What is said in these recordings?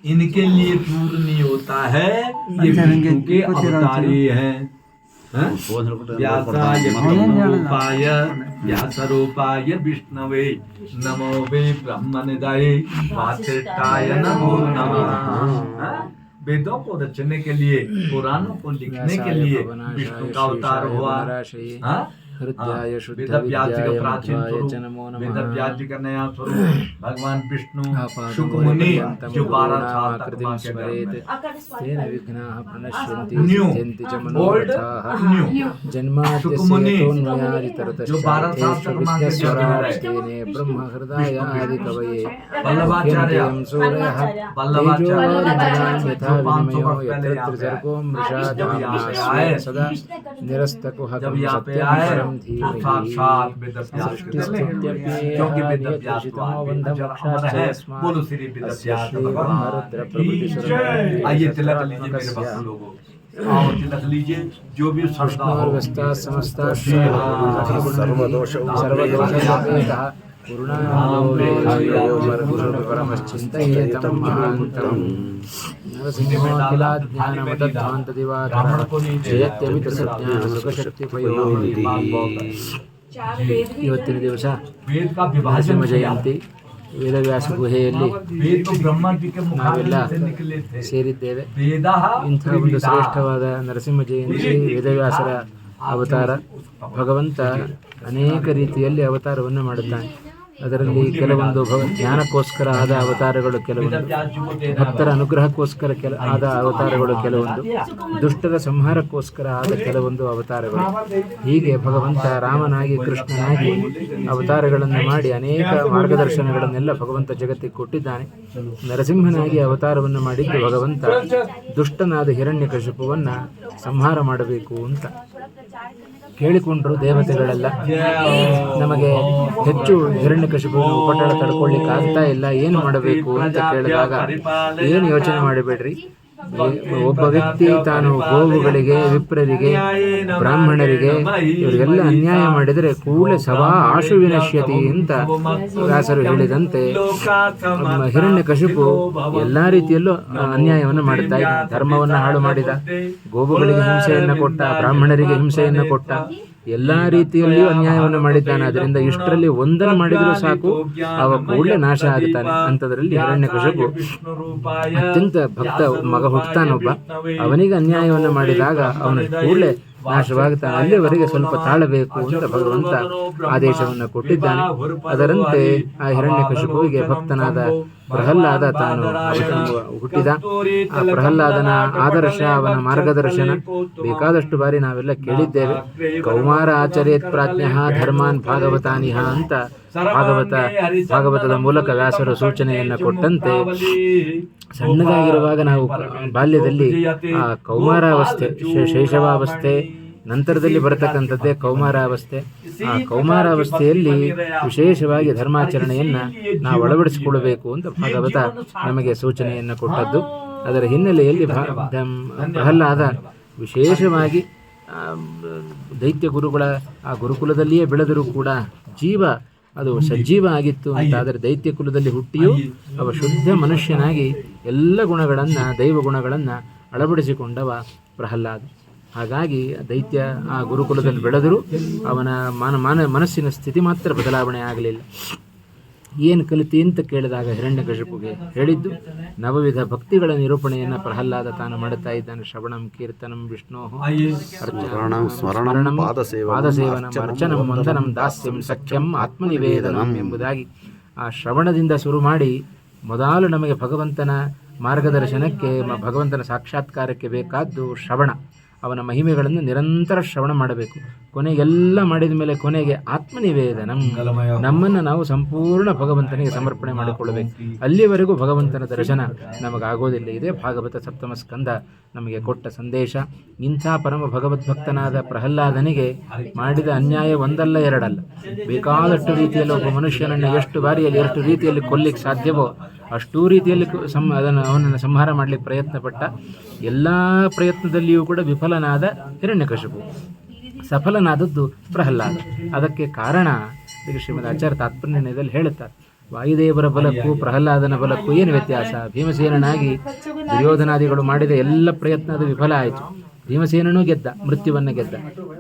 इनके लिए दूर नहीं होता है, ये विष्णु के अवतारी हैं। व्यासाय ब्रह्मरूपाय व्यासरूपाय विष्णवे नमो वे ब्रह्मनिधये वासिष्ठाय नमो नमः। वेदों को रचने के लिए, पुराणों को लिखने के लिए विष्णु का अवतार हुआ। वेद व्यास जी का प्राचीन स्वरूप, वेद व्यास जी का नया स्वरूप भगवान विष्णु शुक मुनि जो 12 साल तक मां के गर्भ में ओल्ड न्यू शुक मुनि जो 12 साल तक मां के गर्भ में रहे। वल्लभाचार्य जो 500 वर्ष पहले जब यहाँ पे आए साक्षात वेदव्यास के चले, क्योंकि वेदव्यास तो अमर है। बोलो श्री वेदव्यास भगवान की जय। आइए तिलक लीजिए मेरे भक्त लोगों, आओ तिलक लीजिए। जो भी ಇವತ್ತಿನ ದಿವಸ ನರಸಿಂಹ ಜಯಂತಿ. ವೇದವ್ಯಾಸ ಗುಹೆಯಲ್ಲಿ ನಾವೆಲ್ಲ ಸೇರಿದ್ದೇವೆ. ಇಂತಹ ಒಂದು ಶ್ರೇಷ್ಠವಾದ ನರಸಿಂಹ ಜಯಂತಿ ವೇದವ್ಯಾಸರ ಅವತಾರ. ಭಗವಂತ ಅನೇಕ ರೀತಿಯಲ್ಲಿ ಅವತಾರವನ್ನು ಮಾಡುತ್ತಾನೆ. ಅದರಲ್ಲಿ ಕೆಲವೊಂದು ಜ್ಞಾನಕ್ಕೋಸ್ಕರ ಆದ ಅವತಾರಗಳು, ಕೆಲವೊಂದು ಭಕ್ತರ ಅನುಗ್ರಹಕ್ಕೋಸ್ಕರ ಆದ ಅವತಾರಗಳು, ಕೆಲವೊಂದು ದುಷ್ಟರ ಸಂಹಾರಕ್ಕೋಸ್ಕರ ಆದ ಕೆಲವೊಂದು ಅವತಾರಗಳು. ಹೀಗೆ ಭಗವಂತ ರಾಮನಾಗಿ ಕೃಷ್ಣನಾಗಿ ಅವತಾರಗಳನ್ನು ಮಾಡಿ ಅನೇಕ ಮಾರ್ಗದರ್ಶನಗಳನ್ನೆಲ್ಲ ಭಗವಂತ ಜಗತ್ತಿಗೆ ಕೊಟ್ಟಿದ್ದಾನೆ. ನರಸಿಂಹನಾಗಿ ಅವತಾರವನ್ನು ಮಾಡಿದ್ದು ಭಗವಂತ ದುಷ್ಟನಾದ ಹಿರಣ್ಯಕಶಿಪುವನ್ನು ಸಂಹಾರ ಮಾಡಬೇಕು ಅಂತ ಕೇಳಿಕೊಂಡ್ರು ದೇವತೆಗಳೆಲ್ಲ. ನಮಗೆ ಹೆಚ್ಚು ಹಿರಣ್ಯಕಶಿಪುವಿನ ಉಪಟಳ ತಡ್ಕೊಳ್ಳಿಕ್ಕೆ ಆಗ್ತಾ ಇಲ್ಲ, ಏನು ಮಾಡಬೇಕು ಅಂತ ಕೇಳಿದಾಗ ಏನು ಯೋಚನೆ ಮಾಡಬೇಡ್ರಿ, ಒಬ್ಬ ವ್ಯಕ್ತಿ ತಾನು ಗೋವುಗಳಿಗೆ, ವಿಪ್ರರಿಗೆ, ಬ್ರಾಹ್ಮಣರಿಗೆ ಇವರಿಗೆಲ್ಲ ಅನ್ಯಾಯ ಮಾಡಿದರೆ ಕೂಡಲೇ ಸವಾ ಆಶುವಿನಶ್ಯತಿ ಅಂತ ವ್ಯಾಸರು ಹೇಳಿದಂತೆ ಹಿರಣ್ಯಕಶಿಪು ಎಲ್ಲ ರೀತಿಯಲ್ಲೂ ಅನ್ಯಾಯವನ್ನು ಮಾಡುತ್ತಾ ಇದ್ದ. ಧರ್ಮವನ್ನು ಹಾಳು ಮಾಡಿದ, ಗೋವುಗಳಿಗೆ ಹಿಂಸೆಯನ್ನು ಕೊಟ್ಟ, ಬ್ರಾಹ್ಮಣರಿಗೆ ಹಿಂಸೆಯನ್ನು ಕೊಟ್ಟ, ಎಲ್ಲ ರೀತಿಯಲ್ಲಿಯೂ ಅನ್ಯಾಯವನ್ನು ಮಾಡಿದ್ದಾನೆ. ಅದರಿಂದ ಇಷ್ಟರಲ್ಲಿ ಒಂದನ್ನು ಮಾಡಿದರೂ ಸಾಕು, ಅವ ಕೂಡಲೇ ನಾಶ ಆಗ್ತಾನೆ. ಅಂಥದ್ರಲ್ಲಿ ಹಿರಣ್ಯಕಶಿಪು ಅತ್ಯಂತ ಭಕ್ತ ಮಗ ಹುಟ್ಟುತ್ತಾನೊಬ್ಬ, ಅವನಿಗೆ ಅನ್ಯಾಯವನ್ನು ಮಾಡಿದಾಗ ಅವನು ಕೂಡಲೇ ನಾಶವಾಗುತ್ತಾನೆ. ಅಲ್ಲಿವರೆಗೆ ಸ್ವಲ್ಪ ತಾಳಬೇಕು ಅಂತ ಭಗವಂತ ಆದೇಶವನ್ನು ಕೊಟ್ಟಿದ್ದಾನೆ. ಅದರಂತೆ ಆ ಹಿರಣ್ಯಕಶಿಪುವಿಗೆ ಭಕ್ತನಾದ ಪ್ರಹ್ಲಾದ ತಾನು ಹುಟ್ಟಿದ. ಆ ಪ್ರಹ್ಲಾದನ ಆದರ್ಶ, ಅವನ ಮಾರ್ಗದರ್ಶನ ಬೇಕಾದಷ್ಟು ಬಾರಿ ನಾವೆಲ್ಲ ಕೇಳಿದ್ದೇವೆ. ಕೌಮಾರ ಆಚರೇತ್ ಪ್ರಾಜ್ಞಃ ಧರ್ಮಾನ್ ಭಾಗವತಾನಿಹ ಅಂತ ಭಾಗವತದ ಮೂಲಕ ವ್ಯಾಸರು ಸೂಚನೆಯನ್ನು ಕೊಟ್ಟಂತೆ ಸಣ್ಣದಾಗಿರುವಾಗ ನಾವು ಬಾಲ್ಯದಲ್ಲಿ ಆ ಕೌಮಾರಾವಸ್ಥೆ, ಶೈಶವಾವಸ್ಥೆ, ನಂತರದಲ್ಲಿ ಬರತಕ್ಕಂಥದ್ದೇ ಕೌಮಾರಾವಸ್ಥೆ. ಆ ಕೌಮಾರಾವಸ್ಥೆಯಲ್ಲಿ ವಿಶೇಷವಾಗಿ ಧರ್ಮಾಚರಣೆಯನ್ನು ನಾವು ಅಳವಡಿಸಿಕೊಳ್ಳಬೇಕು ಅಂತ ಭಾಗವತ ನಮಗೆ ಸೂಚನೆಯನ್ನು ಕೊಟ್ಟದ್ದು. ಅದರ ಹಿನ್ನೆಲೆಯಲ್ಲಿ ಪ್ರಹ್ಲಾದ ವಿಶೇಷವಾಗಿ ದೈತ್ಯ ಗುರುಗಳ ಆ ಗುರುಕುಲದಲ್ಲಿಯೇ ಬೆಳೆದರೂ ಕೂಡ ಜೀವ ಅದು ಸಜ್ಜೀವ ಆಗಿತ್ತು ಅಂತ. ಆದರೆ ದೈತ್ಯ ಕುಲದಲ್ಲಿ ಹುಟ್ಟಿಯೂ ಅವ ಶುದ್ಧ ಮನುಷ್ಯನಾಗಿ ಎಲ್ಲ ಗುಣಗಳನ್ನು, ದೈವ ಗುಣಗಳನ್ನು ಅಳವಡಿಸಿಕೊಂಡವ ಪ್ರಹ್ಲಾದ. ಹಾಗಾಗಿ ದೈತ್ಯ ಆ ಗುರುಕುಲದಲ್ಲಿ ಬೆಳೆದರೂ ಅವನ ಮನಸ್ಸಿನ ಸ್ಥಿತಿ ಮಾತ್ರ ಬದಲಾವಣೆ ಆಗಲಿಲ್ಲ. ಏನು ಕಲಿತಿ ಅಂತ ಕೇಳಿದಾಗ ಹಿರಣ್ಯಕಶಿಪುಗೆ ಹೇಳಿದ್ದು ನವವಿಧ ಭಕ್ತಿಗಳ ನಿರೂಪಣೆಯನ್ನು ಪ್ರಹ್ಲಾದ ತಾನು ಮಾಡುತ್ತಾ ಇದ್ದಾನೆ. ಶ್ರವಣಂ ಕೀರ್ತನಂ ವಿಷ್ಣೋ ಸ್ಮರಣಂ ಪಾದಸೇವನಂ ಅರ್ಚನಂ ವಂದನಂ ದಾಸ್ಯಂ ಸಖ್ಯಂ ಆತ್ಮನಿವೇದನಂ ಎಂಬುದಾಗಿ ಆ ಶ್ರವಣದಿಂದ ಶುರು ಮಾಡಿ ಮೊದಲು ನಮಗೆ ಭಗವಂತನ ಮಾರ್ಗದರ್ಶನಕ್ಕೆ, ಭಗವಂತನ ಸಾಕ್ಷಾತ್ಕಾರಕ್ಕೆ ಬೇಕಾದ್ದು ಶ್ರವಣ. ಅವನ ಮಹಿಮೆಗಳನ್ನು ನಿರಂತರ ಶ್ರವಣ ಮಾಡಬೇಕು. ಕೊನೆಗೆಲ್ಲ ಮಾಡಿದ ಮೇಲೆ ಕೊನೆಗೆ ಆತ್ಮನಿವೇದನ, ನಮ್ಮನ್ನು ನಾವು ಸಂಪೂರ್ಣ ಭಗವಂತನಿಗೆ ಸಮರ್ಪಣೆ ಮಾಡಿಕೊಳ್ಳಬೇಕು. ಅಲ್ಲಿವರೆಗೂ ಭಗವಂತನ ದರ್ಶನ ನಮಗಾಗೋದಿಲ್ಲ. ಇದೇ ಭಾಗವತ ಸಪ್ತಮ ಸ್ಕಂದ ನಮಗೆ ಕೊಟ್ಟ ಸಂದೇಶ. ಇಂಥ ಪರಮ ಭಗವದ್ಭಕ್ತನಾದ ಪ್ರಹ್ಲಾದನಿಗೆ ಮಾಡಿದ ಅನ್ಯಾಯ ಒಂದಲ್ಲ ಎರಡಲ್ಲ, ಬೇಕಾದಷ್ಟು ರೀತಿಯಲ್ಲಿ ಒಬ್ಬ ಮನುಷ್ಯನನ್ನು ಎಷ್ಟು ಬಾರಿಯಲ್ಲಿ ಎಷ್ಟು ರೀತಿಯಲ್ಲಿ ಕೊಲ್ಲಿಕ್ಕೆ ಸಾಧ್ಯವೋ ಅಷ್ಟೂ ರೀತಿಯಲ್ಲಿ ಅವನನ್ನು ಸಂಹಾರ ಮಾಡಲಿಕ್ಕೆ ಪ್ರಯತ್ನಪಟ್ಟ. ಎಲ್ಲ ಪ್ರಯತ್ನದಲ್ಲಿಯೂ ಕೂಡ ವಿಫಲನಾದ ಹಿರಣ್ಯಕಶಿಪು, ಸಫಲನಾದದ್ದು ಪ್ರಹ್ಲಾದ. ಅದಕ್ಕೆ ಕಾರಣ ಶ್ರೀಮದ್ ಆಚಾರ್ಯ ತಾತ್ಪರ್ಯದಲ್ಲಿ ಹೇಳುತ್ತಾರೆ, ವಾಯುದೇವರ ಬಲಕ್ಕೂ ಪ್ರಹ್ಲಾದನ ಬಲಕ್ಕೂ ಏನು ವ್ಯತ್ಯಾಸ? ಭೀಮಸೇನನಾಗಿ ದುರ್ಯೋಧನಾದಿಗಳು ಮಾಡಿದ ಎಲ್ಲ ಪ್ರಯತ್ನ ಅದು ವಿಫಲ ಆಯಿತು. ಭೀಮಸೇನನೂ ಗೆದ್ದ, ಮೃತ್ಯುವನ್ನು ಗೆದ್ದ.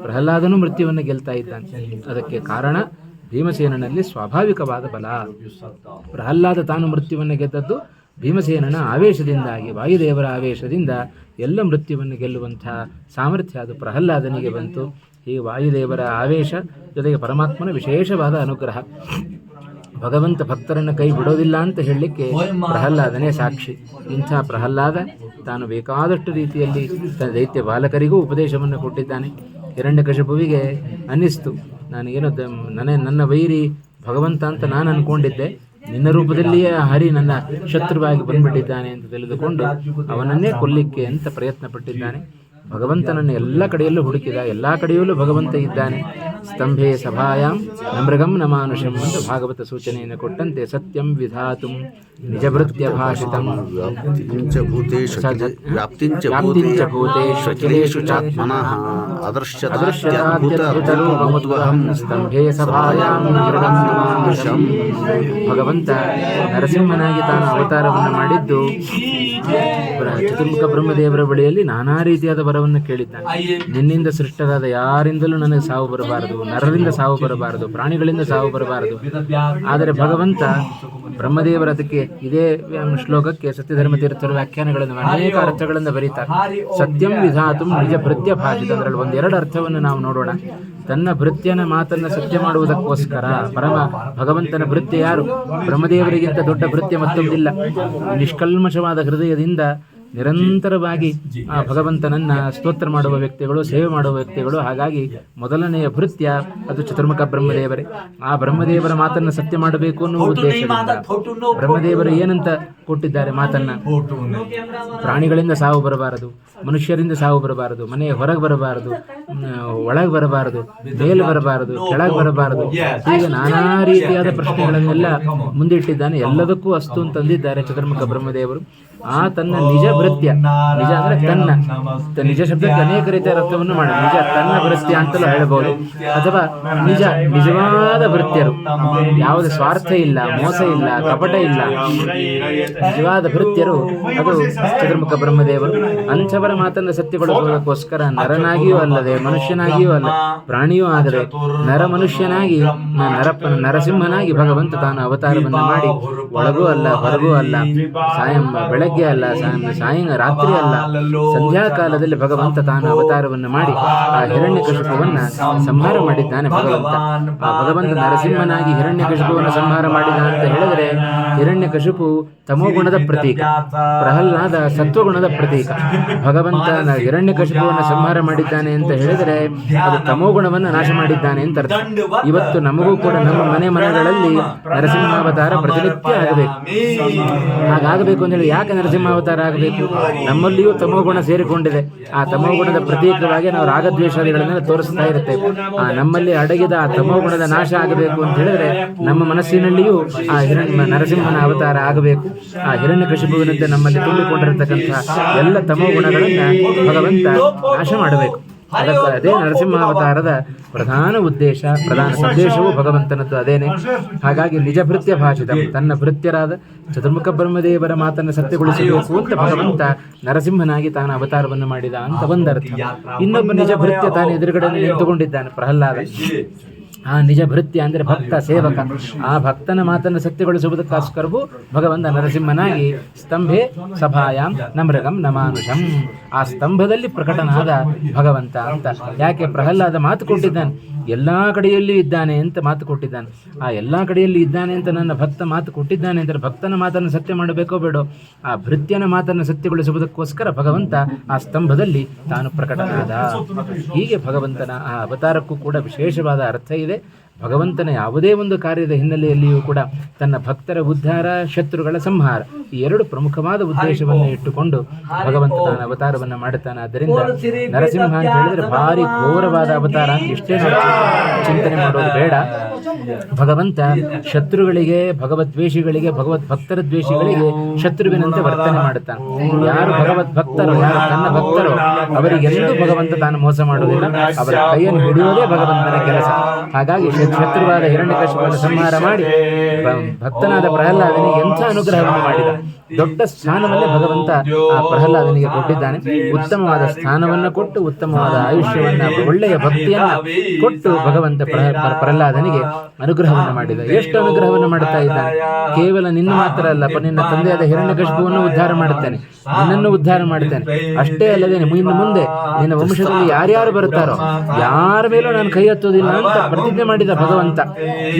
ಪ್ರಹ್ಲಾದನೂ ಮೃತ್ಯುವನ್ನು ಗೆಲ್ತಾ ಇದ್ದಾನೆ. ಅದಕ್ಕೆ ಕಾರಣ ಭೀಮಸೇನನಲ್ಲಿ ಸ್ವಾಭಾವಿಕವಾದ ಬಲ. ಪ್ರಹ್ಲಾದ ತಾನು ಮೃತ್ಯುವನ್ನು ಗೆದ್ದದ್ದು ಭೀಮಸೇನನ ಆವೇಶದಿಂದಾಗಿ, ವಾಯುದೇವರ ಆವೇಶದಿಂದ ಎಲ್ಲ ಮೃತ್ಯುವನ್ನು ಗೆಲ್ಲುವಂಥ ಸಾಮರ್ಥ್ಯ ಅದು ಪ್ರಹ್ಲಾದನಿಗೆ ಬಂತು. ಹೀಗೆ ವಾಯುದೇವರ ಆವೇಶ ಜೊತೆಗೆ ಪರಮಾತ್ಮನ ವಿಶೇಷವಾದ ಅನುಗ್ರಹ. ಭಗವಂತ ಭಕ್ತರನ್ನು ಕೈ ಬಿಡೋದಿಲ್ಲ ಅಂತ ಹೇಳಲಿಕ್ಕೆ ಪ್ರಹ್ಲಾದನೇ ಸಾಕ್ಷಿ. ಇಂಥ ಪ್ರಹ್ಲಾದ ತಾನು ಬೇಕಾದಷ್ಟು ರೀತಿಯಲ್ಲಿ ತನ್ನ ದೈತ್ಯ ಬಾಲಕರಿಗೂ ಉಪದೇಶವನ್ನು ಕೊಟ್ಟಿದ್ದಾನೆ. ಹಿರಣ್ಯಕಶಿಪುವಿಗೆ ಅನ್ನಿಸ್ತು, ನಾನೇನೋ ನನ್ನ ವೈರಿ ಭಗವಂತ ಅಂತ ನಾನು ಅಂದ್ಕೊಂಡಿದ್ದೆ, ನಿನ್ನ ರೂಪದಲ್ಲಿಯೇ ಹರಿ ನನ್ನ ಶತ್ರುವಾಗಿ ಬಂದ್ಬಿಟ್ಟಿದ್ದಾನೆ ಅಂತ ತಿಳಿದುಕೊಂಡು ಅವನನ್ನೇ ಕೊಲ್ಲಿಕ್ಕೆ ಅಂತ ಪ್ರಯತ್ನ ಪಟ್ಟಿದ್ದಾನೆ. ಭಗವಂತನನ್ನು ಎಲ್ಲ ಕಡೆಯಲ್ಲೂ ಹುಡುಕಿದ, ಎಲ್ಲ ಕಡೆಯಲ್ಲೂ ಭಗವಂತ ಇದ್ದಾನೆ. ಸ್ತಂಭೆ ಸಭಾಯಾಂ ನಮೃಗಂ ನಮಾನುಷಂ ಅಂತ ಭಾಗವತ ಸೂಚನೆಯನ್ನು ಕೊಟ್ಟಂತೆ ಸತ್ಯಂ ವಿಧಾತುಂ ನಿಜಭೃತ್ಯ ಭಾಷಿತಂ ವ್ಯಾಪ್ತಿಂಚ ಭೂತೇಷು ಅಖಿಲೇಷು ಚಾತ್ಮನಃ ಅದೃಶ್ಯತಾದ್ಯದ್ಭುತರೂಪಮುದ್ವಹಂ ಸ್ತಂಭೆ ಸಭಾಯಾಂ ನಮೃಗಂ ನಮಾನುಷಂ. ಭಗವಂತ ನರಸಿಂಹನಾಗಿ ತಾನು ಅವತಾರವನ್ನು ಮಾಡಿದ್ದು ಚತುರ್ಮುಖ ಬ್ರಹ್ಮದೇವರ ಬಳಿಯಲ್ಲಿ ನಾನಾ ರೀತಿಯಾದ ವರವನ್ನು ಕೇಳಿದ್ದಾನೆ. ನಿನ್ನಿಂದ ಸೃಷ್ಟರಾದ ಯಾರಿಂದಲೂ ನನಗೆ ಸಾವು ಬರಬಾರದು, ನರರಿಂದ ಸಾವು ಬರಬಾರದು, ಪ್ರಾಣಿಗಳಿಂದ ಸಾವು ಬರಬಾರದು. ಆದರೆ ಭಗವಂತ ಬ್ರಹ್ಮದೇವರ ಅದಕ್ಕೆ ಇದೇ ಶ್ಲೋಕಕ್ಕೆ ಸತ್ಯಧರ್ಮ ತೀರ್ಥರ ವ್ಯಾಖ್ಯಾನಗಳನ್ನು ಅನೇಕ ಅರ್ಥಗಳನ್ನು ಬರೀತಾರೆ. ಸತ್ಯಂ ವಿಧಾತುಂ ನಿಜ ಭೃತ್ಯ ಭಾಷಿತ, ಅದರಲ್ಲಿ ಒಂದೆರಡು ಅರ್ಥವನ್ನು ನಾವು ನೋಡೋಣ. ತನ್ನ ಭೃತ್ಯನ ಮಾತನ್ನು ಸತ್ಯ ಮಾಡುವುದಕ್ಕೋಸ್ಕರ ಪರಮ ಭಗವಂತನ ಭೃತ್ಯ ಯಾರು? ಬ್ರಹ್ಮದೇವರಿಗಿಂತ ದೊಡ್ಡ ಭೃತ್ಯ ಮತ್ತೊಂದಿಲ್ಲ. ನಿಷ್ಕಲ್ಮಶವಾದ ಹೃದಯದಿಂದ ನಿರಂತರವಾಗಿ ಆ ಭಗವಂತನನ್ನ ಸ್ತೋತ್ರ ಮಾಡುವ ವ್ಯಕ್ತಿಗಳು, ಸೇವೆ ಮಾಡುವ ವ್ಯಕ್ತಿಗಳು. ಹಾಗಾಗಿ ಮೊದಲನೆಯ ಭೃತ್ಯ ಅದು ಚತುರ್ಮುಖ ಬ್ರಹ್ಮದೇವರೇ. ಆ ಬ್ರಹ್ಮದೇವರ ಮಾತನ್ನು ಸತ್ಯ ಮಾಡಬೇಕು ಅನ್ನುವ ಉದ್ದೇಶದಿಂದ ಬ್ರಹ್ಮದೇವರು ಏನಂತ ಕೊಟ್ಟಿದ್ದಾರೆ ಮಾತನ್ನ? ಪ್ರಾಣಿಗಳಿಂದ ಸಾವು ಬರಬಾರದು, ಮನುಷ್ಯರಿಂದ ಸಾವು ಬರಬಾರದು, ಮನೆಯ ಹೊರಗೆ ಬರಬಾರದು, ಒಳಗೆ ಬರಬಾರದು, ಮೇಲೆ ಬರಬಾರದು, ಕೆಳಗೆ ಬರಬಾರದು. ಹೀಗೆ ನಾನಾ ರೀತಿಯಾದ ಪ್ರಶ್ನೆಗಳನ್ನೆಲ್ಲ ಮುಂದಿಟ್ಟಿದ್ದಾನೆ. ಎಲ್ಲದಕ್ಕೂ ಅಸ್ತು ಅಂತಂದಿದ್ದಾರೆ ಚತುರ್ಮುಖ ಬ್ರಹ್ಮದೇವರು. ಆ ತನ್ನ ನಿಜ ಭೃತ್ಯ, ನಿಜ ಅಂದ್ರೆ ತನ್ನ, ನಿಜ ಶಬ್ದಕ್ಕೆ ಅನೇಕ ರೀತಿಯ ಅರ್ಥವನ್ನು ಮಾಡಿ, ನಿಜ ತನ್ನ ಭೃತ್ಯ ಅಂತಲೂ ಹೇಳಬಹುದು. ಅಥವಾ ನಿಜವಾದ ಭೃತ್ಯರು, ಯಾವುದೇ ಸ್ವಾರ್ಥ ಇಲ್ಲ, ಮೋಸ ಇಲ್ಲ, ಕಪಟ ಇಲ್ಲ, ನಿಜವಾದ ಭೃತ್ಯರು ಅದು ಚತುರ್ಮುಖ ಬ್ರಹ್ಮದೇವರು. ಅಂಥವರ ಮಾತನ್ನು ಸತ್ಯಗೊಳಿಸುವುದಕ್ಕೋಸ್ಕರ ನರನಾಗಿಯೂ ಅಲ್ಲದೆ, ಮನುಷ್ಯನಾಗಿಯೂ ಅಲ್ಲ, ಪ್ರಾಣಿಯೂ ಆಗದೆ ನರ ಮನುಷ್ಯನಾಗಿ ನರಸಿಂಹನಾಗಿ ಭಗವಂತ ತಾನು ಅವತಾರವನ್ನು ಮಾಡಿ, ಒಳಗೂ ಅಲ್ಲ ಹೊರಗೂ ಅಲ್ಲ, ಬೆಳಗ್ಗೆ ಅಲ್ಲ, ರಾತ್ರಿ ಅಲ್ಲ, ಸಂಧ್ಯಾಕಾಲದಲ್ಲಿ ಭಗವಂತ ತಾನು ಅವತಾರವನ್ನು ಮಾಡಿ ಆ ಹಿರಣ್ಯಕಶಿಪುವನ್ನ ಸಂಹಾರ ಮಾಡಿದ್ದಾನೆ. ಭಗವಂತ ನರಸಿಂಹನಾಗಿ ಹಿರಣ್ಯಕಶಿಪುವನ್ನು ಸಂಹಾರ ಮಾಡಿದ ಅಂತ ಹೇಳಿದರೆ, ಹಿರಣ್ಯಕಶಿಪು ತಮೋಗುಣದ ಪ್ರತೀಕ, ಪ್ರಹ್ಲಾದ ಸತ್ವಗುಣದ ಪ್ರತೀಕ. ಭಗವಂತ ಹಿರಣ್ಯಕಶಿಪುವನ್ನು ಸಂಹಾರ ಮಾಡಿದ್ದಾನೆ ಅಂತ ಹೇಳಿದರೆ ಅದು ತಮೋಗುಣವನ್ನು ನಾಶ ಮಾಡಿದ್ದಾನೆ ಅಂತ ಅರ್ಥ. ಇವತ್ತು ನಮಗೂ ಕೂಡ ನಮ್ಮ ಮನೆಗಳಲ್ಲಿ ನರಸಿಂಹಾವತಾರ ಪ್ರತಿನಿತ್ಯ ಆಗಬೇಕು. ಹಾಗಾಗಬೇಕು ಅಂತ ಹೇಳಿ ಯಾಕೆ ನರಸಿಂಹಾವತಾರ ಆಗಬೇಕು? ನಮ್ಮಲ್ಲಿಯೂ ತಮೋಗುಣ ಸೇರಿಕೊಂಡಿದೆ. ಆ ತಮೋಗುಣದ ಪ್ರತೀಕವಾಗಿ ನಾವು ರಾಗದ್ವೇಷಾದಿಗಳನ್ನೆಲ್ಲ ತೋರಿಸ್ತಾ ಇರ್ತೇವೆ. ನಮ್ಮಲ್ಲಿ ಅಡಗಿದ ಆ ತಮೋಗುಣದ ನಾಶ ಆಗಬೇಕು ಅಂತ ಹೇಳಿದ್ರೆ ನಮ್ಮ ಮನಸ್ಸಿನಲ್ಲಿಯೂ ಆ ನರಸಿಂಹನ ಅವತಾರ ಆಗಬೇಕು. ಆ ಹಿರಣ್ಯಕಶಿಪುವಿನಂತೆ ನಮ್ಮಲ್ಲಿ ತುಂಬಿಕೊಂಡಿರತಕ್ಕಂಥ ಎಲ್ಲ ತಮೋಗುಣಗಳನ್ನ ಭಗವಂತ ನಾಶ ಮಾಡಬೇಕು. ಅದೇ ನರಸಿಂಹಾವತಾರದ ಪ್ರಧಾನ ಉದ್ದೇಶ, ಪ್ರಧಾನ ಸಂದೇಶವೂ ಭಗವಂತನದ್ದು ಅದೇನೆ. ಹಾಗಾಗಿ ನಿಜ ಭೃತ್ಯ ಭಾಷಿತ, ತನ್ನ ಭೃತ್ಯರಾದ ಚತುರ್ಮುಖ ಬ್ರಹ್ಮದೇವರ ಮಾತನ್ನು ಸತ್ಯಗೊಳಿಸಬೇಕು ಅಂತ ಭಗವಂತ ನರಸಿಂಹನಾಗಿ ತಾನು ಅವತಾರವನ್ನು ಮಾಡಿದ ಅಂತ ಒಂದರ್ಥ. ಇನ್ನೊಬ್ಬ ನಿಜ ಭೃತ್ಯ ತಾನು ಎದುರುಗಡೆ ನಿಂತುಕೊಂಡಿದ್ದಾನೆ, ಪ್ರಹ್ಲಾದ. ಆ ನಿಜ ಭೃತ್ಯ ಅಂದರೆ ಭಕ್ತ, ಸೇವಕ. ಆ ಭಕ್ತನ ಮಾತನ್ನು ಸತ್ಯಗೊಳಿಸುವುದಕ್ಕೋಸ್ಕರವೂ ಭಗವಂತ ನರಸಿಂಹನಾಗಿ ಸ್ತಂಭೆ ಸಭಾಯಾಂ ನಮೃಗಂ ನಮಾನುಷಂ, ಆ ಸ್ತಂಭದಲ್ಲಿ ಪ್ರಕಟನಾದ ಭಗವಂತ ಅಂತ. ಯಾಕೆ? ಪ್ರಹ್ಲಾದ ಮಾತು ಕೊಟ್ಟಿದ್ದಾನೆ, ಎಲ್ಲ ಕಡೆಯಲ್ಲಿ ಇದ್ದಾನೆ ಅಂತ ಮಾತು ಕೊಟ್ಟಿದ್ದಾನೆ. ಆ ಎಲ್ಲ ಕಡೆಯಲ್ಲಿ ಇದ್ದಾನೆ ಅಂತ ನನ್ನ ಭಕ್ತ ಮಾತು ಕೊಟ್ಟಿದ್ದಾನೆ ಅಂದರೆ ಭಕ್ತನ ಮಾತನ್ನು ಸತ್ಯ ಮಾಡಬೇಕೋ ಬೇಡೋ? ಆ ಭೃತ್ಯನ ಮಾತನ್ನು ಸತ್ಯಗೊಳಿಸುವುದಕ್ಕೋಸ್ಕರ ಭಗವಂತ ಆ ಸ್ತಂಭದಲ್ಲಿ ತಾನು ಪ್ರಕಟನಾದ. ಹೀಗೆ ಭಗವಂತನ ಆ ಅವತಾರಕ್ಕೂ ಕೂಡ ವಿಶೇಷವಾದ ಅರ್ಥ ಇದೆ. ಭಗವಂತನ ಯಾವುದೇ ಒಂದು ಕಾರ್ಯದ ಹಿನ್ನೆಲೆಯಲ್ಲಿಯೂ ಕೂಡ ತನ್ನ ಭಕ್ತರ ಉದ್ಧಾರ, ಶತ್ರುಗಳ ಸಂಹಾರ, ಈ ಎರಡು ಪ್ರಮುಖವಾದ ಉದ್ದೇಶವನ್ನು ಇಟ್ಟುಕೊಂಡು ಭಗವಂತ ತಾನು ಅವತಾರವನ್ನು ಮಾಡುತ್ತಾನೆ. ಆದ್ದರಿಂದ ನರಸಿಂಹ ಅಂತ ಹೇಳಿದ್ರೆ ಭಾರಿ ಘೋರವಾದ ಅವತಾರ ಅಂತ ಇಷ್ಟೇ ಚಿಂತನೆ ಮಾಡೋದು ಬೇಡ. ಭಗವಂತ ಶತ್ರುಗಳಿಗೆ, ಭಗವದ್ವೇಷಿಗಳಿಗೆ, ಭಗವದ್ಭಕ್ತರ ದ್ವೇಷಿಗಳಿಗೆ ಶತ್ರುವಿನಂತೆ ವರ್ತನೆ ಮಾಡುತ್ತಾನೆ. ಯಾರು ಭಗವದ್ಭಕ್ತರೋ, ಯಾರು ತನ್ನ ಭಕ್ತರೋ ಅವರಿಗೆಂದೂ ಭಗವಂತ ತಾನು ಮೋಸ ಮಾಡುವುದಿಲ್ಲ. ಅವರ ಕೈಯನ್ನು ಹಿಡಿಯುವುದೇ ಭಗವಂತನ ಕೆಲಸ. ಹಾಗಾಗಿ ಶತ್ರುವಾದ ಹಿರಣ್ಯಕಶಿಪುವನ್ನು ಸಂಹಾರ ಮಾಡಿ ಭಕ್ತನಾದ ಪ್ರಹ್ಲಾದನಿಗೆ ಎಂಥ ಅನುಗ್ರಹವನ್ನು ಮಾಡಿದ. ದೊಡ್ಡ ಸ್ಥಾನವನ್ನೇ ಭಗವಂತ ಆ ಪ್ರಹ್ಲಾದನಿಗೆ ಕೊಟ್ಟಿದ್ದಾನೆ. ಉತ್ತಮವಾದ ಸ್ಥಾನವನ್ನು ಕೊಟ್ಟು ಉತ್ತಮವಾದ ಆಯುಷ್ಯವನ್ನ, ಒಳ್ಳೆಯ ಭಕ್ತಿಯನ್ನ ಕೊಟ್ಟು ಭಗವಂತ ಪ್ರಹ್ಲಾದನಿಗೆ ಅನುಗ್ರಹವನ್ನು ಮಾಡಿದ. ಎಷ್ಟು ಅನುಗ್ರಹವನ್ನು ಮಾಡುತ್ತಾ ಇದ್ದಾನೆ! ಕೇವಲ ನಿನ್ನ ಮಾತ್ರ ಅಲ್ಲಪ್ಪ, ನಿನ್ನ ತಂದೆಯಾದ ಹಿರಣ್ಯಕಶಿಪುವನ್ನು ಉದ್ಧಾರ ಮಾಡುತ್ತಾನೆ, ನಿನ್ನನ್ನು ಉದ್ಧಾರ ಮಾಡುತ್ತಾನೆ. ಅಷ್ಟೇ ಅಲ್ಲದೆ ಇನ್ನು ಮುಂದೆ ನಿನ್ನ ವಂಶದಲ್ಲಿ ಯಾರ್ಯಾರು ಬರುತ್ತಾರೋ ಯಾರ ಮೇಲೂ ನಾನು ಕೈ ಎತ್ತುವುದಿಲ್ಲ ಅಂತ ಪ್ರತಿಜ್ಞೆ ಮಾಡಿದ ಭಗವಂತ.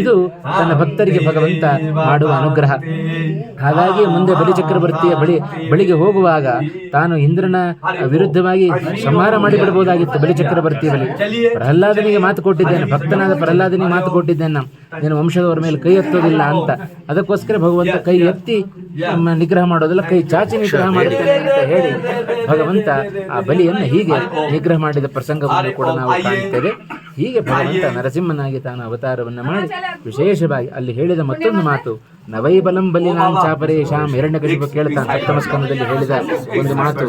ಇದು ತನ್ನ ಭಕ್ತರಿಗೆ ಭಗವಂತ ಮಾಡುವ ಅನುಗ್ರಹ. ಹಾಗಾಗಿ ಮುಂದೆ ಬಲಿಚಕ್ರವರ್ತಿಯ ಬಳಿಗೆ ಹೋಗುವಾಗ ತಾನು ಇಂದ್ರನ ವಿರುದ್ಧವಾಗಿ ಸಂಹಾರ ಮಾಡಿಬಿಡಬಹುದಾಗಿತ್ತು. ಬಲಿಚಕ್ರವರ್ತಿಯ ಬಳಿ ಪ್ರಹ್ಲಾದನಿಗೆ ಮಾತು ಕೊಟ್ಟಿದ್ದೇನೆ, ಭಕ್ತನಾದ ಪ್ರಹ್ಲಾದನಿಗೆ ಮಾತು ಕೊಟ್ಟಿದ್ದೇನೆ, ನಿನ್ನ ವಂಶದವರ ಮೇಲೆ ಕೈ ಎತ್ತೋದಿಲ್ಲ ಅಂತ. ಅದಕ್ಕೋಸ್ಕರ ಭಗವಂತ ಕೈ ಎತ್ತಿ ನಿಗ್ರಹ ಮಾಡೋದಿಲ್ಲ, ಕೈ ಚಾಚಿ ನಿಗ್ರಹ ಮಾಡುತ್ತೇನೆ ಅಂತ ಹೇಳಿ ಭಗವಂತ ಆ ಬಲಿಯನ್ನು ಹೀಗೆ ನಿಗ್ರಹ ಮಾಡಿದ ಪ್ರಸಂಗವನ್ನು ಕೂಡ ನಾವು ಕಾಣುತ್ತೇವೆ. ಹೀಗೆ ಭಗವಂತ ನರಸಿಂಹನಾಗಿ ತಾನು ಅವತಾರವನ್ನು ಮಾಡಿ ವಿಶೇಷವಾಗಿ ಅಲ್ಲಿ ಹೇಳಿದ ಮತ್ತೊಂದು ಮಾತು, ನವೈಬಲಂ ಬಲಿನಾಂ ಚಾಪರೇಶಾಂ. ಹಿರಣ್ಯಕಶಿಪು ಕೇಳ್ತಾನೆ ಸಪ್ತಮ ಸ್ಕಂದದಲ್ಲಿ ಹೇಳಿದ ಒಂದು ಮಾತು,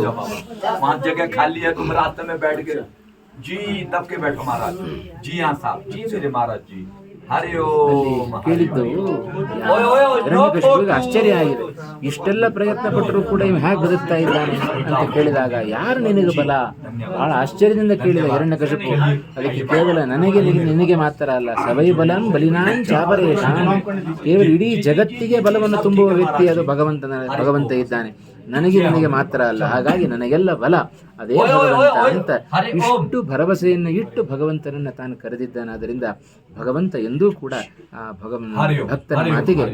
ಕೇಳಿದ್ದು ಹಿರಣ್ಯಕಶಿಪುವಿಗೆ ಆಶ್ಚರ್ಯ ಆಗಿದೆ. ಇಷ್ಟೆಲ್ಲ ಪ್ರಯತ್ನ ಪಟ್ಟರೂ ಕೂಡ ಇವ ಹೇಗೆ ಬದುಕ್ತಾ ಇದ್ದಾನೆ ಅಂತ ಕೇಳಿದಾಗ, ಯಾರು ನಿನಗೆ ಬಲ? ಬಹಳ ಆಶ್ಚರ್ಯದಿಂದ ಕೇಳಿದ ಹಿರಣ್ಯಕಶಿಪು. ಅದಕ್ಕೆ ಕೇವಲ ನನಗೆ ನಿನಗೆ ಮಾತ್ರ ಅಲ್ಲ, ಸವೈ ಬಲಂ ಬಲಿನಾಂ ಚಾಪರೇಶಾಂ, ಕೇವಲ ಇಡೀ ಜಗತ್ತಿಗೆ ಬಲವನ್ನು ತುಂಬುವ ವ್ಯಕ್ತಿ ಅದು ಭಗವಂತ ಇದ್ದಾನೆ. ನನಗೆ ಮಾತ್ರ ಅಲ್ಲ, ಹಾಗಾಗಿ ನನಗೆಲ್ಲ ಬಲ ಅದೇ ಭಗವಂತ ಅಂತ ಇಷ್ಟು ಭರವಸೆಯನ್ನು ಇಟ್ಟು ಭಗವಂತನನ್ನ ತಾನು ಕರೆದಿದ್ದಾನೆ. ಆದ್ದರಿಂದ ಭಗವಂತ ಎಂದೂ ಕೂಡ ಆ ಭಕ್ತನ ಮಾತಿಗೆ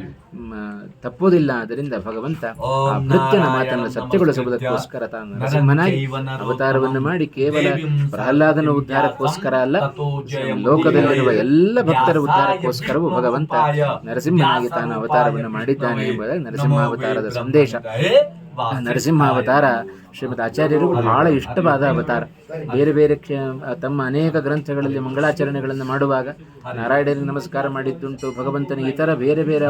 ತಪ್ಪುವುದಿಲ್ಲ. ಅದರಿಂದ ಭಗವಂತ ಆ ಭೃತ್ಯನ ಮಾತನ್ನು ಸತ್ಯಗೊಳಿಸುವುದಕ್ಕೋಸ್ಕರ ತಾನು ನರಸಿಂಹನಾಗಿ ಅವತಾರವನ್ನು ಮಾಡಿ ಕೇವಲ ಪ್ರಹ್ಲಾದನ ಉದ್ಧಾರಕ್ಕೋಸ್ಕರ ಅಲ್ಲ, ಲೋಕದಲ್ಲಿರುವ ಎಲ್ಲ ಭಕ್ತರ ಉದ್ಧಾರಕ್ಕೋಸ್ಕರವೂ ಭಗವಂತ ನರಸಿಂಹನಾಗಿ ತಾನು ಅವತಾರವನ್ನು ಮಾಡಿದ್ದಾನೆ ಎಂಬುದಾಗಿ ನರಸಿಂಹಾವತಾರದ ಸಂದೇಶ. ನರಸಿಂಹಾವತಾರ ಶ್ರೀಮದ್ ಆಚಾರ್ಯರು ಬಹಳ ಇಷ್ಟವಾದ ಅವತಾರ. ಬೇರೆ ಬೇರೆ ತಮ್ಮ ಅನೇಕ ಗ್ರಂಥಗಳಲ್ಲಿ ಮಂಗಳಾಚರಣೆಗಳನ್ನು ಮಾಡುವಾಗ ನಾರಾಯಣನಿಗೆ ನಮಸ್ಕಾರ ಮಾಡಿದ್ದುಂಟು. ಭಗವಂತನ ಇತರ ಬೇರೆ ಬೇರೆ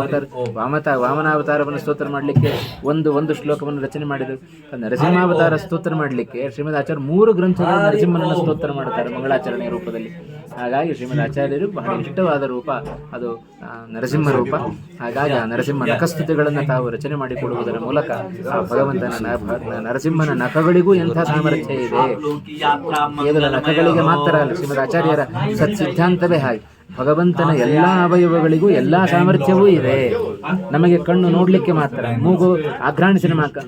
ವಾಮನಾವತಾರವನ್ನು ಸ್ತೋತ್ರ ಮಾಡಲಿಕ್ಕೆ ಒಂದು ಶ್ಲೋಕವನ್ನು ರಚನೆ ಮಾಡಿದರು. ನರಸಿಂಹಾವತಾರ ಸ್ತೋತ್ರ ಮಾಡಲಿಕ್ಕೆ ಶ್ರೀಮದ್ ಆಚಾರ್ಯ 3 ಗ್ರಂಥಗಳು ನರಸಿಂಹನನ್ನು ಸ್ತೋತ್ರ ಮಾಡುತ್ತಾರೆ ಮಂಗಳಾಚರಣೆಯ ರೂಪದಲ್ಲಿ. ಹಾಗಾಗಿ ಶ್ರೀಮದ್ ಆಚಾರ್ಯರು ಬಹಳ ಇಷ್ಟವಾದ ರೂಪ ಅದು ನರಸಿಂಹ ರೂಪ. ಹಾಗಾಗಿ ಆ ನರಸಿಂಹ ನಖಸ್ತುತಿಗಳನ್ನು ತಾವು ರಚನೆ ಮಾಡಿಕೊಡುವುದರ ಮೂಲಕ ಆ ಭಗವಂತನ ನರಸಿಂಹನ ನಖಗಳಿಗೂ ಎಂಥ ಸಾಮರ್ಥ್ಯ ಇದೆ. ಕೇವಲ ನಖಗಳಿಗೆ ಮಾತ್ರ ಅಲ್ಲ, ಶ್ರೀಮದ್ ಆಚಾರ್ಯರ ಸತ್ಸಿದ್ಧಾಂತವೇ ಹಾಗೆ. ಭಗವಂತನ ಎಲ್ಲಾ ಅವಯವಗಳಿಗೂ ಎಲ್ಲಾ ಸಾಮರ್ಥ್ಯವೂ ಇದೆ. ನಮಗೆ ಕಣ್ಣು ನೋಡ್ಲಿಕ್ಕೆ ಮಾತ್ರ, ಮೂಗು ಆಘ್ರಾಣಿಸಿನ ಮಾತ್ರ,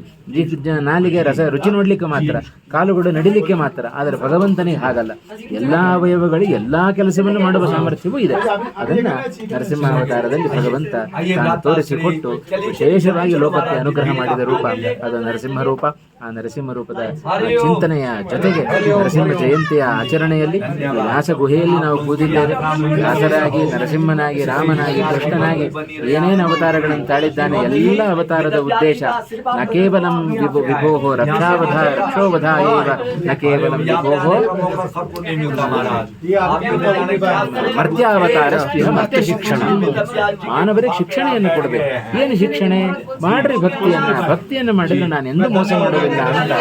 ನಾಲಿಗೆ ರುಚಿ ನೋಡ್ಲಿಕ್ಕೆ ಮಾತ್ರ, ಕಾಲುಗಳು ನಡಿಲಿಕ್ಕೆ ಮಾತ್ರ. ಆದರೆ ಭಗವಂತನಿಗೆ ಹಾಗಲ್ಲ, ಎಲ್ಲಾ ಅವಯವಗಳಿಗೆ ಎಲ್ಲಾ ಕೆಲಸವನ್ನು ಮಾಡುವ ಸಾಮರ್ಥ್ಯವೂ ಇದೆ. ಅದನ್ನ ನರಸಿಂಹಾವತಾರದಲ್ಲಿ ಭಗವಂತ ತಾನು ತೋರಿಸಿಕೊಟ್ಟು ವಿಶೇಷವಾಗಿ ಲೋಕಕ್ಕೆ ಅನುಗ್ರಹ ಮಾಡಿದ ರೂಪ ಅದು ನರಸಿಂಹ ರೂಪ. ಆ ನರಸಿಂಹ ರೂಪದ ಚಿಂತನೆಯ ಜೊತೆಗೆ ನರಸಿಂಹ ಜಯಂತಿಯ ಆಚರಣೆಯಲ್ಲಿ ವ್ಯಾಸ ಗುಹೆಯಲ್ಲಿ ನಾವು ಕೂದಿದ್ದೇವೆ. ವ್ಯಾಸರಾಗಿ, ನರಸಿಂಹನಾಗಿ, ರಾಮನಾಗಿ, ಕೃಷ್ಣನಾಗಿ ಏನೇನು ಅವತಾರಗಳನ್ನು ತಾಳಿದ್ದಾನೆ ಎಲ್ಲ ಅವತಾರದ ಉದ್ದೇಶ ನ ಕೇವಲಂ ವಿಭೋಹೋ ರಕ್ಷೋವಧ ಏವ ನ ಕೇವಲಂ ವಿಭೋಹೋ ಮರ್ತ್ಯಾವತಾರ ಮರ್ತ್ಯ ಶಿಕ್ಷಣ. ಮಾನವರಿಗೆ ಶಿಕ್ಷಣೆಯನ್ನು ಕೊಡಬೇಕು. ಏನು ಶಿಕ್ಷಣೆ? ಮಾಡ್ರಿ ಭಕ್ತಿಯನ್ನು ಮಾಡಿದ್ರೆ ನಾನು ಎಂದೂ ಮೋಸ ಮಾಡುವುದಿಲ್ಲ ಅಂತ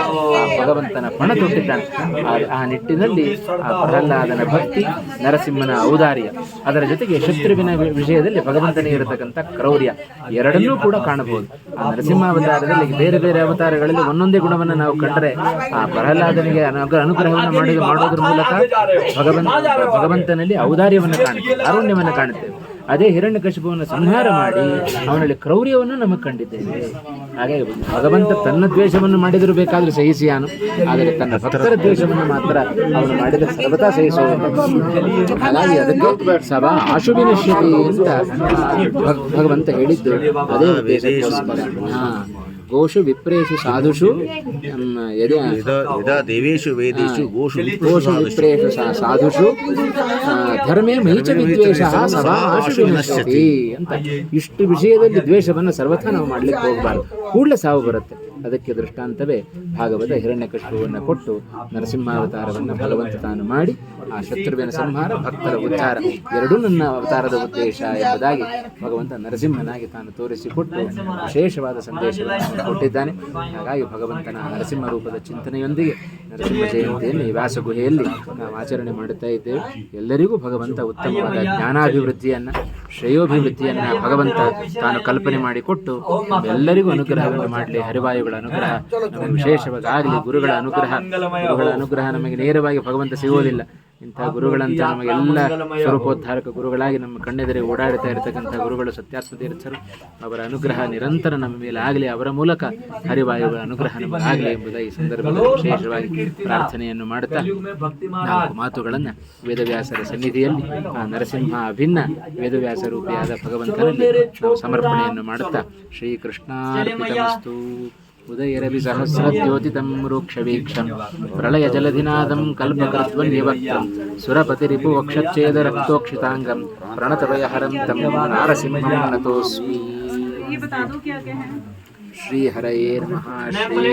ಭಗವಂತನ ಪಣ ತೊಟ್ಟಿದ್ದಾನೆ. ಆ ನಿಟ್ಟಿನಲ್ಲಿ ಆ ಪ್ರಹ್ಲಾದನ ಭಕ್ತಿ, ನರಸಿಂಹನ ಔದಾರ್ಯ, ಅದರ ಜೊತೆಗೆ ಶತ್ರುವಿನ ವಿಷಯದಲ್ಲಿ ಭಗವಂತನೇ ಇರತಕ್ಕಂಥ ಕ್ರೌರ್ಯ ಎರಡನ್ನೂ ಕೂಡ ಕಾಣಬಹುದು. ಆ ನರಸಿಂಹಾವತಾರದಲ್ಲಿ ಬೇರೆ ಬೇರೆ ಅವತಾರಗಳಲ್ಲಿ ಒಂದೊಂದೇ ಗುಣವನ್ನು ನಾವು ಕಂಡರೆ ಆ ಪ್ರಹ್ಲಾದನಿಗೆ ಅನುಗ್ರಹವನ್ನು ಮಾಡೋದ್ರ ಮೂಲಕ ಭಗವಂತನಲ್ಲಿ ಔದಾರ್ಯವನ್ನು ಕಾಣುತ್ತೇವೆ, ಕಾರುಣ್ಯವನ್ನು ಕಾಣುತ್ತೇವೆ. ಅದೇ ಹಿರಣ್ಯಕಶಿಪುವನ್ನು ಸಂಹಾರ ಮಾಡಿ ಅವನಲ್ಲಿ ಕ್ರೌರ್ಯವನ್ನು ನಮಗೆ ಕಂಡಿದ್ದೇವೆ. ಹಾಗೆ ಭಗವಂತ ತನ್ನ ದ್ವೇಷವನ್ನು ಮಾಡಿದರೂ ಬೇಕಾದರೂ ಸಹಿಸಿಯಾನು, ಆದರೆ ತನ್ನ ಭಕ್ತರ ದ್ವೇಷವನ್ನು ಮಾತ್ರ ಅವನು ಮಾಡಿದರೆ ಸರ್ವತಾ ಸಹಿಸುವುದು. ಹಾಗಾಗಿ ಅದಕ್ಕೆ ಸಭಾ ಆಶುವಿನಶ್ಯತೆ ಅಂತ ಭಗವಂತ ಹೇಳಿದ್ದು ಅದೇ ಉದ್ದೇಶಕ್ಕೋಸ್ಕರ. ಗೋಷು ವಿಪ್ರೇಷು ಸಾಧುಷು ದೇವೇಶು ವೇದೇಶು ಗೋಷು ವಿಪ್ರೇಷು ಸಾಧುಷು ಧರ್ಮೇ ಮೈಚ ವಿದ್ವೇಷ ಸಭಾ ಆಶುವಿನಶ್ಯತಿ ಅಂತ. ಇಷ್ಟು ವಿಷಯದಲ್ಲಿ ದ್ವೇಷವನ್ನು ಸರ್ವಥಾ ನಾವು ಮಾಡ್ಲಿಕ್ಕೆ ಹೋಗಬಾರ್ದು, ಕೂಡಲೇ ಸಾವು ಬರುತ್ತೆ. ಅದಕ್ಕೆ ದೃಷ್ಟಾಂತವೇ ಭಾಗವತ ಹಿರಣ್ಯಕಶಿಪುವನ್ನು ಕೊಟ್ಟು ನರಸಿಂಹಾವತಾರವನ್ನು ಭಗವಂತ ತಾನು ಮಾಡಿ ಆ ಶತ್ರುವಿನ ಸಂಹಾರ ಭಕ್ತರ ಉದ್ಧಾರ ಎರಡೂ ನನ್ನ ಅವತಾರದ ಉದ್ದೇಶ ಎಂಬುದಾಗಿ ಭಗವಂತ ನರಸಿಂಹನಾಗಿ ತಾನು ತೋರಿಸಿಕೊಟ್ಟು ವಿಶೇಷವಾದ ಸಂದೇಶವನ್ನು ಕೊಟ್ಟಿದ್ದಾನೆ. ಹಾಗಾಗಿ ಭಗವಂತನ ನರಸಿಂಹ ರೂಪದ ಚಿಂತನೆಯೊಂದಿಗೆ ನರಸಿಂಹ ಜಯಂತಿಯನ್ನು ಈ ವ್ಯಾಸ ಗುಹೆಯಲ್ಲಿ ನಾವು ಆಚರಣೆ ಮಾಡುತ್ತಾ ಇದ್ದೇವೆ. ಎಲ್ಲರಿಗೂ ಭಗವಂತ ಉತ್ತಮವಾದ ಜ್ಞಾನಾಭಿವೃದ್ಧಿಯನ್ನು ಶ್ರೇಯೋಭಿವೃದ್ಧಿಯನ್ನು ಭಗವಂತ ತಾನು ಕಲ್ಪನೆ ಮಾಡಿಕೊಟ್ಟು ಎಲ್ಲರಿಗೂ ಅನುಗ್ರಹವನ್ನು ಮಾಡಲಿ. ಹರಿವಾಯುಗಳ ಅನುಗ್ರಹ ನಮಗೆ ವಿಶೇಷವಾಗಲಿ. ಗುರುಗಳ ಅನುಗ್ರಹ ನಮಗೆ ನೇರವಾಗಿ ಭಗವಂತ ಸಿಗೋದಿಲ್ಲ. ಇಂಥ ಗುರುಗಳಂತ ನಮಗೆಲ್ಲ ಸ್ವರೂಪೋದ್ಧಾರಕ ಗುರುಗಳಾಗಿ ನಮ್ಮ ಕಣ್ಣೆದುರೆ ಓಡಾಡ್ತಾ ಇರತಕ್ಕಂಥ ಗುರುಗಳು ಸತ್ಯಾತ್ಮ ತೀರ್ಥರು. ಅವರ ಅನುಗ್ರಹ ನಿರಂತರ ನಮ್ಮ ಮೇಲೆ ಆಗಲಿ, ಅವರ ಮೂಲಕ ಹರಿವಾಯುಗಳ ಅನುಗ್ರಹ ನಮಗಾಗಲಿ ಎಂಬುದ ಈ ಸಂದರ್ಭದಲ್ಲಿ ವಿಶೇಷವಾಗಿ ಪ್ರಾರ್ಥನೆಯನ್ನು ಮಾಡುತ್ತಾ 4 ಮಾತುಗಳನ್ನು ವೇದವ್ಯಾಸರ ಸನ್ನಿಧಿಯಲ್ಲಿ ಆ ನರಸಿಂಹ ಅಭಿನ್ನ ವೇದವ್ಯಾಸ ರೂಪಿಯಾದ ಭಗವಂತನಲ್ಲಿ ನಾವು ಸಮರ್ಪಣೆಯನ್ನು ಮಾಡುತ್ತಾ ಶ್ರೀಕೃಷ್ಣಾರ್ಪಿತಮಸ್ತು. ಉದಯರವಿ ಸಹಸ್ರದ್ಯೋತಿತಂ ರೂಕ್ಷವೀಕ್ಷಂ ಪ್ರಳಯ ಜಲಧಿನಾದಂ ಕಲ್ಪಕೃತ್ವನ್ಯವಕ್ತಂ ಸುರಪತಿರಿಪು ವಕ್ಷಚ್ಛೇದ ರಕ್ತೋಕ್ಷಿತಾಂಗಂ ಪ್ರಣತವಯಹರಂ ತಂ ನಾರಸಿಂಹಂ ನತೋಸ್ಮಿ. ಶ್ರೀ ಹರಯೇ ನಮಃ. ಶ್ರೀ